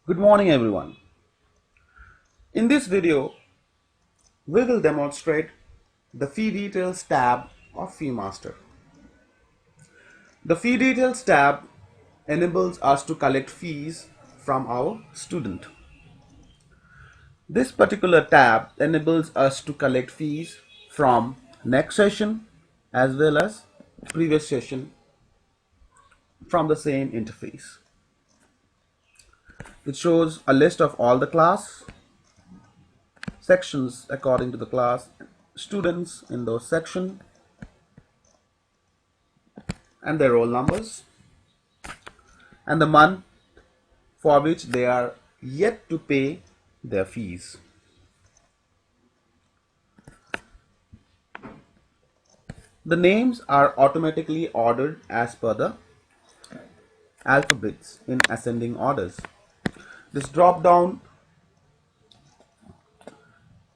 Good morning everyone. In this video, we will demonstrate the Fee Details tab of FeeMaster. The Fee Details tab enables us to collect fees from our student. This particular tab enables us to collect fees from next session as well as previous session from the same interface. It shows a list of all the class sections according to the class, students in those sections and their roll numbers, and the month for which they are yet to pay their fees. The names are automatically ordered as per the alphabets in ascending orders. This drop down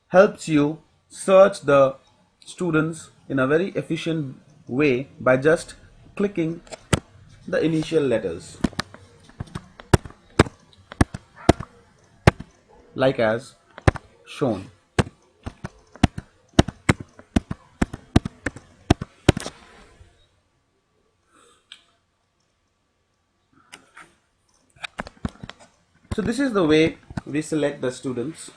helps you search the students in a very efficient way by just clicking the initial letters, like as shown. So this is the way we select the students.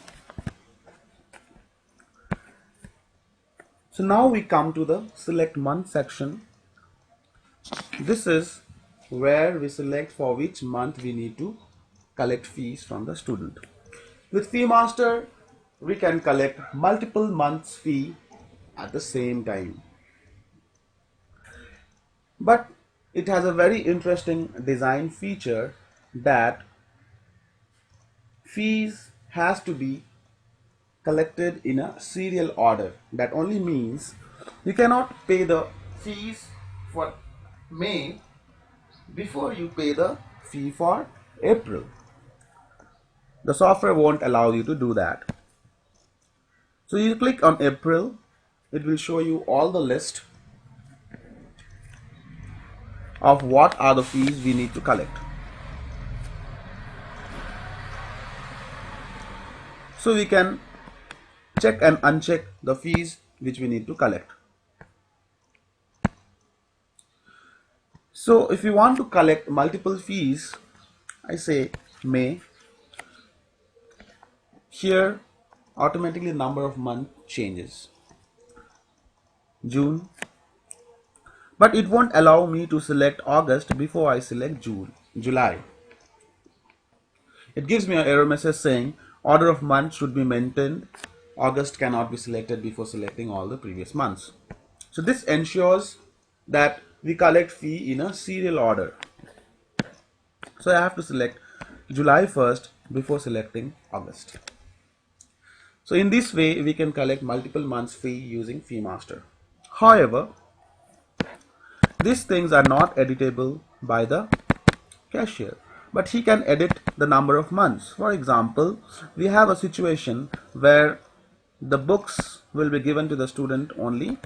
So now we come to the select month section. This is where we select for which month we need to collect fees from the student. With FeeMaster, we can collect multiple months fee at the same time. But it has a very interesting design feature that fees has to be collected in a serial order. That only means you cannot pay the fees for May before you pay the fee for April. The software won't allow you to do that. So you click on April, it will show you all the list of what are the fees we need to collect. So we can check and uncheck the fees which we need to collect. So if you want to collect multiple fees, I say May. Here automatically number of month changes. June. But it won't allow me to select August before I select July. It gives me an error message saying order of months should be maintained. August cannot be selected before selecting all the previous months. So this ensures that we collect fee in a serial order. So I have to select July 1st before selecting August. So in this way we can collect multiple months fee using FeeMaster. However, these things are not editable by the cashier, but he can edit the number of months. For example, we have a situation where the books will be given to the student only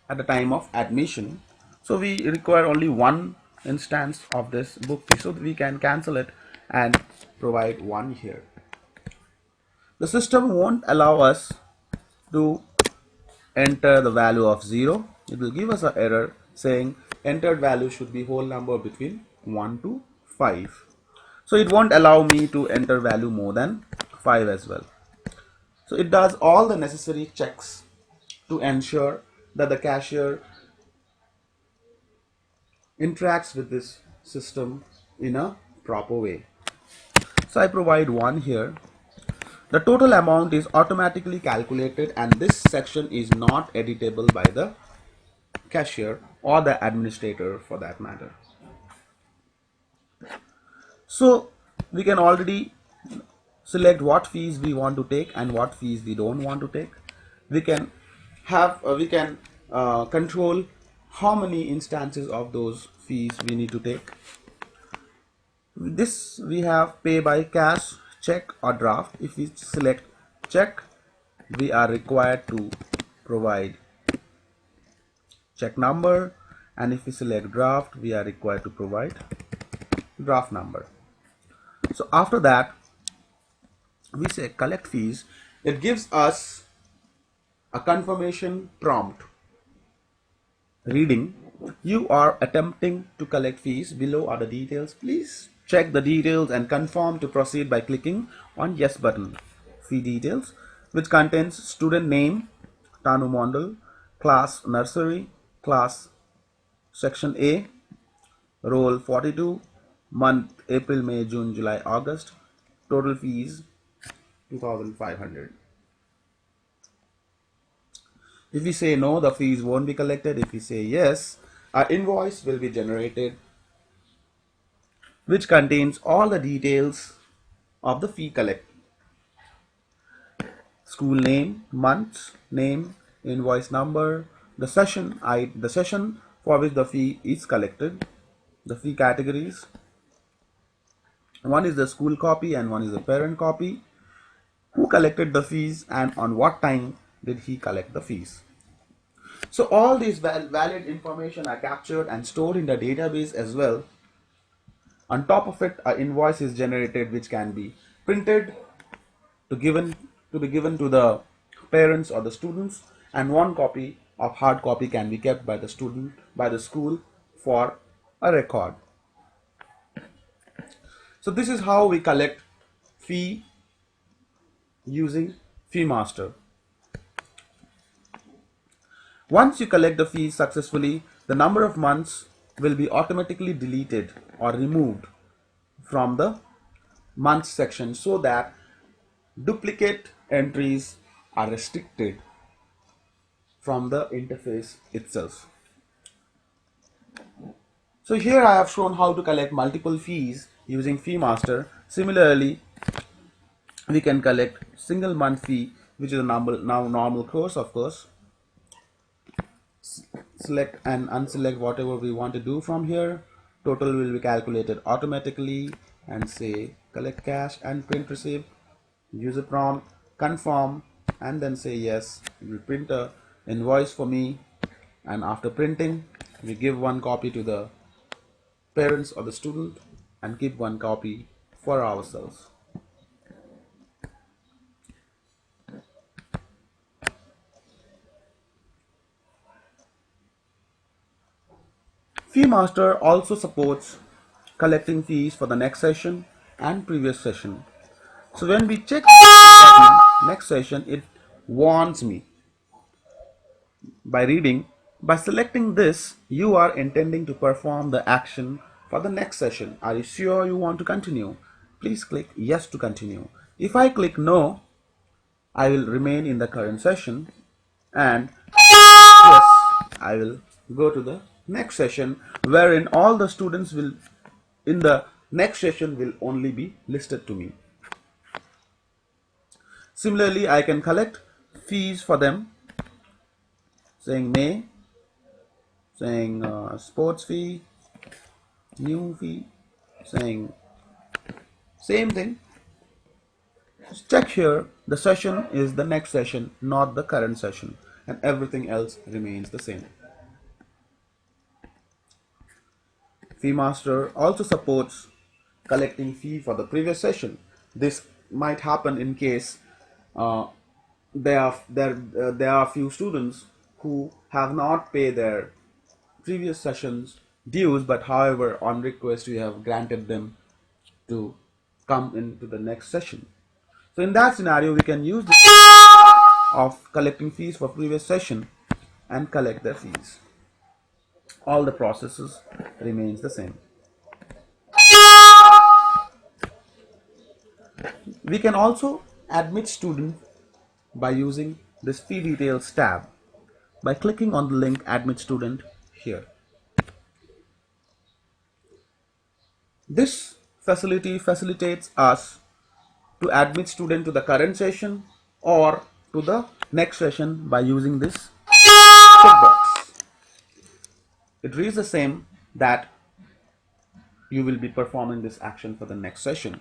at the time of admission. So we require only one instance of this book fee, so we can cancel it and provide one here. The system won't allow us to enter the value of 0. It will give us an error saying entered value should be whole number between 1 to 5. So it won't allow me to enter value more than 5 as well. So it does all the necessary checks to ensure that the cashier interacts with this system in a proper way. So I provide 1 here. The total amount is automatically calculated and this section is not editable by the cashier or the administrator for that matter. So we can already select what fees we want to take and what fees we don't want to take. We can control how many instances of those fees we need to take. This we have pay by cash, check or draft. If we select check, we are required to provide check number, and if we select draft, we are required to provide draft number. So after that, we say collect fees. It gives us a confirmation prompt reading, you are attempting to collect fees. Below are the details. Please check the details and confirm to proceed by clicking on yes button. Fee details, which contains student name, Tanu Mondal, class nursery, class section A, roll 42, month April, May, June, July, August, total fees 2500. If we say no, the fees won't be collected. If we say yes, our invoice will be generated, which contains all the details of the fee collect. School name, month, name, invoice number, the session for which the fee is collected, the fee categories. One is the school copy and one is the parent copy. Who collected the fees and on what time did he collect the fees? So all these valid information are captured and stored in the database as well. On top of it, an invoice is generated which can be printed to be given to the parents or the students, and one copy of hard copy can be kept by the student by the school for a record. So this is how we collect fee using FeeMaster. Once you collect the fees successfully, the number of months will be automatically deleted or removed from the months section so that duplicate entries are restricted from the interface itself. So here I have shown how to collect multiple fees using FeeMaster. Similarly, we can collect single month fee, which is a normal course, of course. Select and unselect whatever we want to do from here. Total will be calculated automatically and say collect cash and print receipt. User prompt, confirm, and then say yes. It will print a invoice for me, and after printing, we give one copy to the parents or the student and keep one copy for ourselves. FeeMaster also supports collecting fees for the next session and previous session. So when we check next session, it warns me by reading, by selecting this, you are intending to perform the action for the next session. Are you sure you want to continue? Please click yes to continue. If I click no, I will remain in the current session, and yes, I will go to the next session wherein all the students will in the next session will only be listed to me. Similarly, I can collect fees for them, saying May, saying sports fee, new fee, saying same thing. Just check here, the session is the next session, not the current session, and everything else remains the same. FeeMaster also supports collecting fee for the previous session. This might happen in case uh, there are few students who have not paid their previous sessions dues, but however on request we have granted them to come into the next session. So in that scenario, we can use this of collecting fees for previous session and collect their fees. All the processes remains the same. We can also admit student by using this fee details tab by clicking on the link admit student here. This facility facilitates us to admit student to the current session or to the next session by using this checkbox. It reads the same that you will be performing this action for the next session.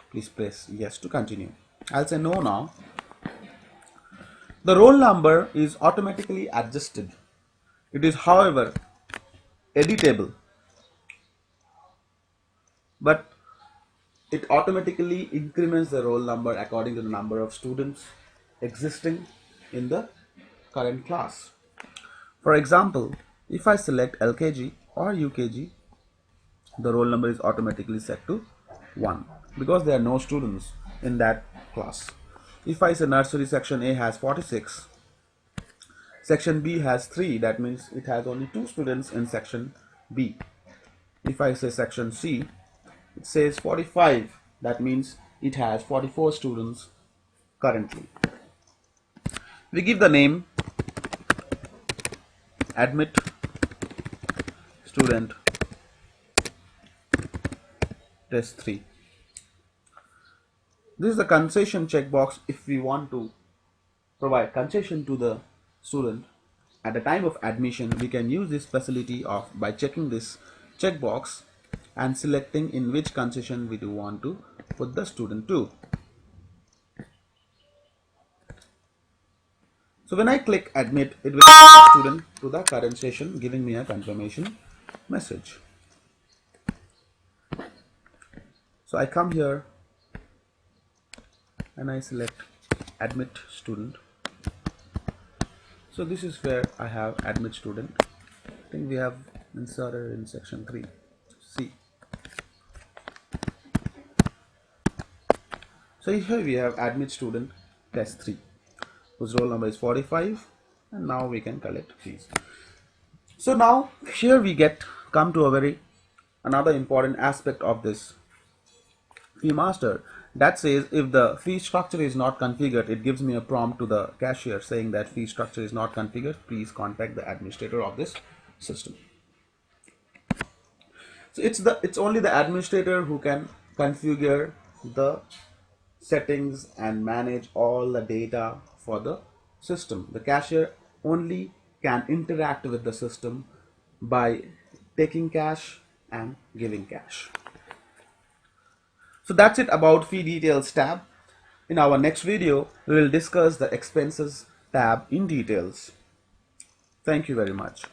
Please press yes to continue. I'll say no now. The roll number is automatically adjusted. It is, however, editable. But it automatically increments the roll number according to the number of students existing in the current class. For example, if I select LKG or UKG, the roll number is automatically set to 1 because there are no students in that class. If I say nursery section A has 46, section B has 3, that means it has only 2 students in section B. If I say section C, it says 45, that means it has 44 students currently. We give the name admit student test 3. This is the concession checkbox. If we want to provide concession to the student at the time of admission, we can use this facility of by checking this checkbox and selecting in which concession we do want to put the student to. So when I click admit, it will put the student to the current session, giving me a confirmation message. So I come here and I select admit student. So this is where I have admit student. I think we have inserted in section 3 C. So here we have admit student test 3 whose roll number is 45, and now we can collect fees. So now here we come to a another important aspect of this FeeMaster, that says if the fee structure is not configured, it gives me a prompt to the cashier saying that fee structure is not configured, please contact the administrator of this system. So it's only the administrator who can configure the settings and manage all the data for the system. The cashier only can interact with the system by taking cash and giving cash. So that's it about fee details tab. In our next video, we will discuss the expenses tab in details. Thank you very much.